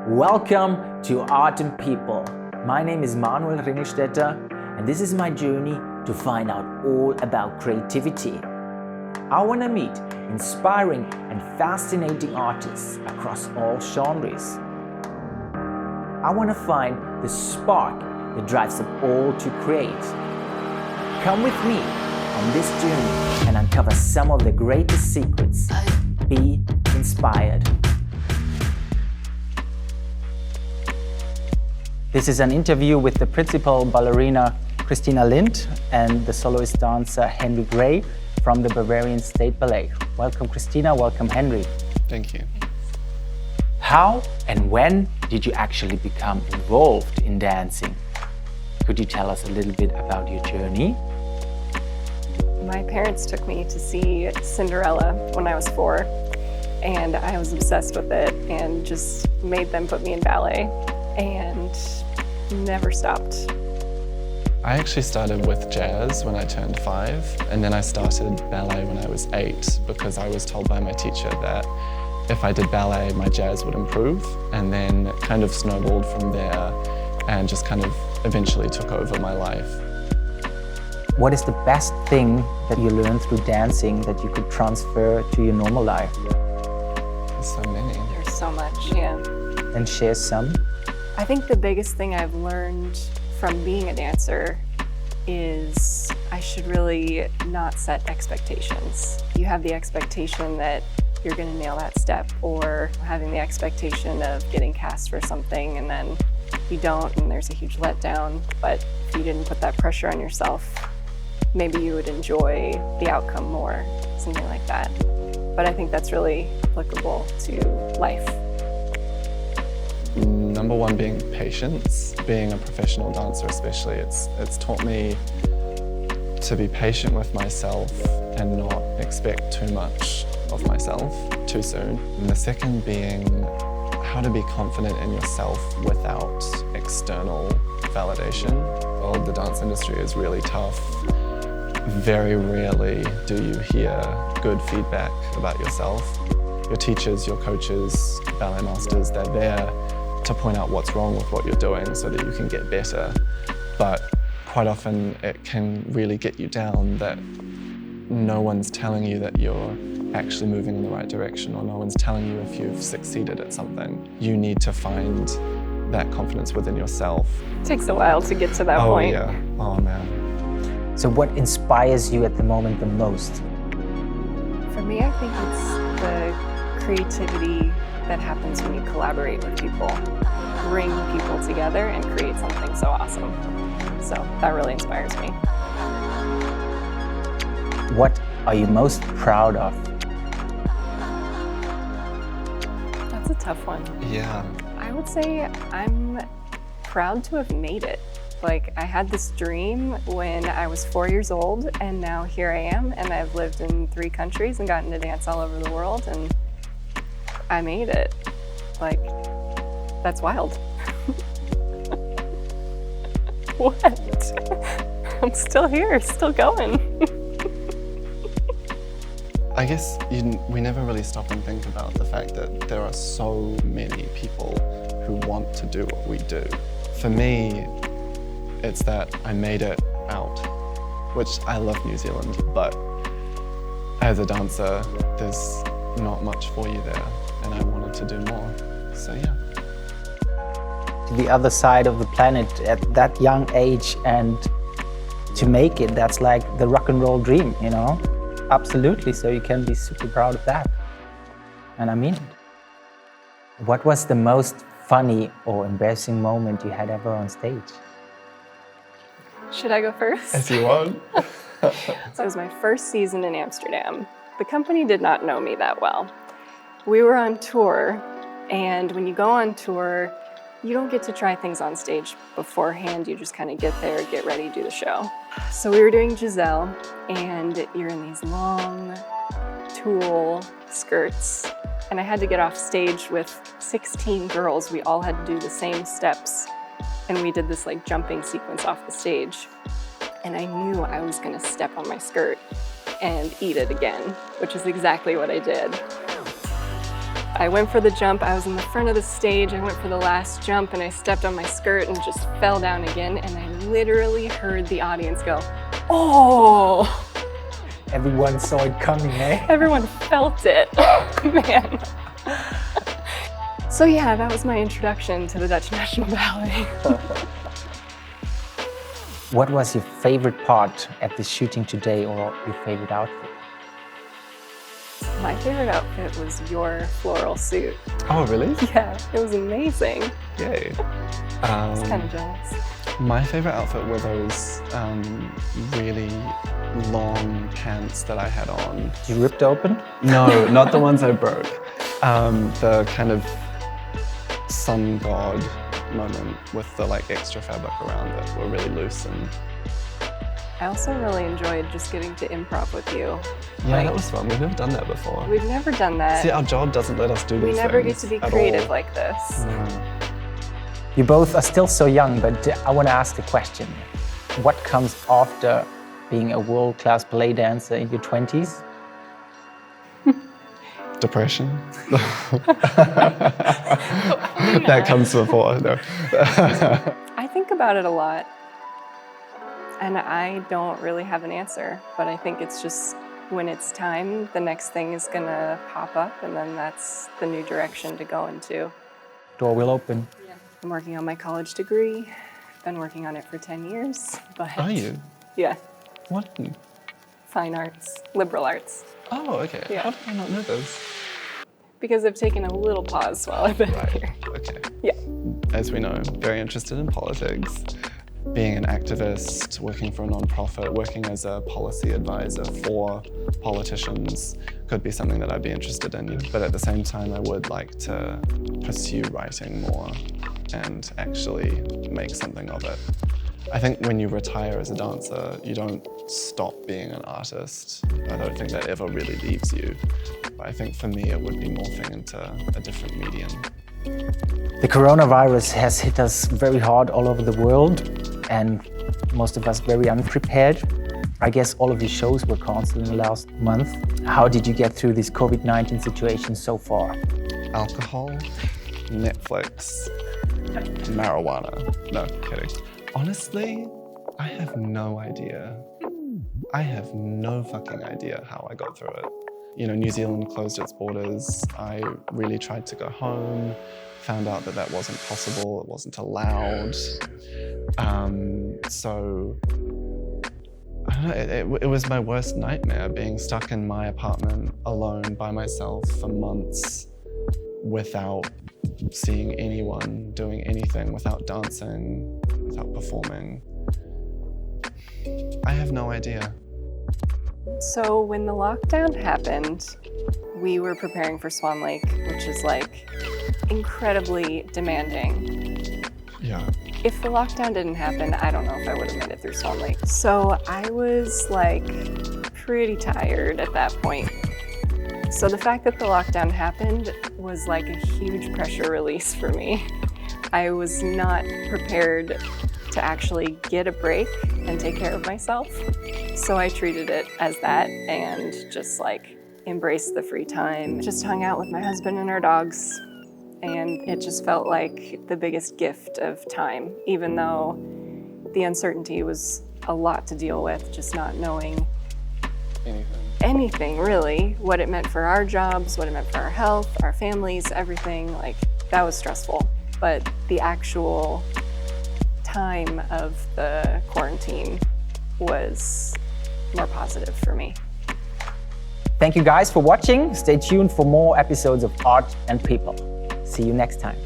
Welcome to Art and People. My name is Manuel Ringlstetter, and this is my journey to find out all about creativity. I want to meet inspiring and fascinating artists across all genres. I want to find the spark that drives them all to create. Come with me on this journey and uncover some of the greatest secrets. Be inspired. This is an interview with the principal ballerina Kristina Lind and the soloist dancer Henry Gray from the Bavarian State Ballet. Welcome Kristina, welcome Henry. Thank you. How and when did you actually become involved in dancing? Could you tell us a little bit about your journey? My parents took me to see Cinderella when I was 4, and I was obsessed with it and just made them put me in ballet and never stopped. I actually started with jazz when I turned 5, and then I started ballet when I was 8 because I was told by my teacher that if I did ballet, my jazz would improve, and then it kind of snowballed from there and just kind of eventually took over my life. What is the best thing that you learned through dancing that you could transfer to your normal life? There's so many. There's so much, yeah. And share some. I think the biggest thing I've learned from being a dancer is I should really not set expectations. You have the expectation that you're going to nail that step, or having the expectation of getting cast for something and then you don't and there's a huge letdown. But if you didn't put that pressure on yourself, maybe you would enjoy the outcome more, something like that. But I think that's really applicable to life. Number one being patience. Being a professional dancer especially, it's taught me to be patient with myself and not expect too much of myself too soon. And the second being how to be confident in yourself without external validation. Well, the dance industry is really tough. Very rarely do you hear good feedback about yourself. Your teachers, your coaches, ballet masters, they're there to point out what's wrong with what you're doing so that you can get better. But quite often it can really get you down that no one's telling you that you're actually moving in the right direction, or no one's telling you if you've succeeded at something. You need to find that confidence within yourself. It takes a while to get to that point. Oh yeah, oh man. So what inspires you at the moment the most? For me, I think it's the creativity that happens when you collaborate with people, bring people together and create something so awesome. So that really inspires me. What are you most proud of? That's a tough one. Yeah. I would say I'm proud to have made it. Like, I had this dream when I was 4 years old, and now here I am, and I've lived in 3 countries and gotten to dance all over the world, and I made it. Like, that's wild. What? I'm still here, still going. I guess we never really stop and think about the fact that there are so many people who want to do what we do. For me, it's that I made it out, which I love New Zealand, but as a dancer, there's not much for you there, and I wanted to do more, so yeah. To the other side of the planet at that young age, and to make it, that's like the rock and roll dream, you know? Absolutely, so you can be super proud of that. And I mean it. What was the most funny or embarrassing moment you had ever on stage? Should I go first? If you want. So it was my first season in Amsterdam. The company did not know me that well. We were on tour, and when you go on tour, you don't get to try things on stage beforehand. You just kind of get there, get ready, do the show. So we were doing Giselle, and you're in these long tulle skirts, and I had to get off stage with 16 girls. We all had to do the same steps, and we did this like jumping sequence off the stage. And I knew I was gonna step on my skirt and eat it again, which is exactly what I did. I went for the jump, I was in the front of the stage, I went for the last jump and I stepped on my skirt and just fell down again, and I literally heard the audience go, "Oh!" Everyone saw it coming, eh? Everyone felt it, man. So yeah, that was my introduction to the Dutch National Ballet. What was your favorite part at the shooting today, or your favorite outfit? My favorite outfit was your floral suit. Oh, really? Yeah, it was amazing. Yay. I was kind of jealous. My favorite outfit were those really long pants that I had on. You ripped open? No, not the ones I broke. The kind of sun god moment with the like extra fabric around it were really loose, and I also really enjoyed just getting to improv with you. yeah, that was fun. We've never done that before. We've never done that. See, our job doesn't let us do these We never get things to be at creative all. like this. No. You both are still so young, but I want to ask the question. What comes after being a world-class ballet dancer in your 20s? Depression. That comes before. No. I think about it a lot, and I don't really have an answer, but I think it's just when it's time, the next thing is gonna pop up, and then that's the new direction to go into. Door will open. I'm working on my college degree. Been working on it for 10 years, but Are you? yeah, What? fine arts, liberal arts, Oh, okay. Yeah. How did I not know this? because I've taken a little pause while I've been Right. here. Okay. Yeah. As we know, very interested in politics. Being an activist, working for a non-profit, working as a policy advisor for politicians could be something that I'd be interested in. But at the same time, I would like to pursue writing more and actually make something of it. I think when you retire as a dancer, you don't stop being an artist. I don't think that ever really leaves you. But I think for me, it would be morphing into a different medium. The coronavirus has hit us very hard all over the world, and most of us very unprepared. I guess all of your shows were canceled in the last month. How did you get through this COVID-19 situation so far? Alcohol, Netflix, marijuana. No, kidding. Honestly, I have no idea. I have no fucking idea how I got through it. You know, New Zealand closed its borders. I really tried to go home, found out that that wasn't possible, it wasn't allowed. So, I don't know, it was my worst nightmare, being stuck in my apartment alone by myself for months without seeing anyone, doing anything, without dancing, without performing. I have no idea. So when the lockdown happened, we were preparing for Swan Lake, which is like incredibly demanding. Yeah. If the lockdown didn't happen, I don't know if I would have made it through Swan Lake. So I was like pretty tired at that point. So the fact that the lockdown happened was like a huge pressure release for me. I was not prepared to actually get a break and take care of myself. So I treated it as that and just like embraced the free time. Just hung out with my husband and our dogs. And it just felt like the biggest gift of time, even though the uncertainty was a lot to deal with, just not knowing anything really, what it meant for our jobs, what it meant for our health, our families, everything. Like, that was stressful. But the actual time of the quarantine was more positive for me. Thank you guys for watching. Stay tuned for more episodes of Art and People. See you next time.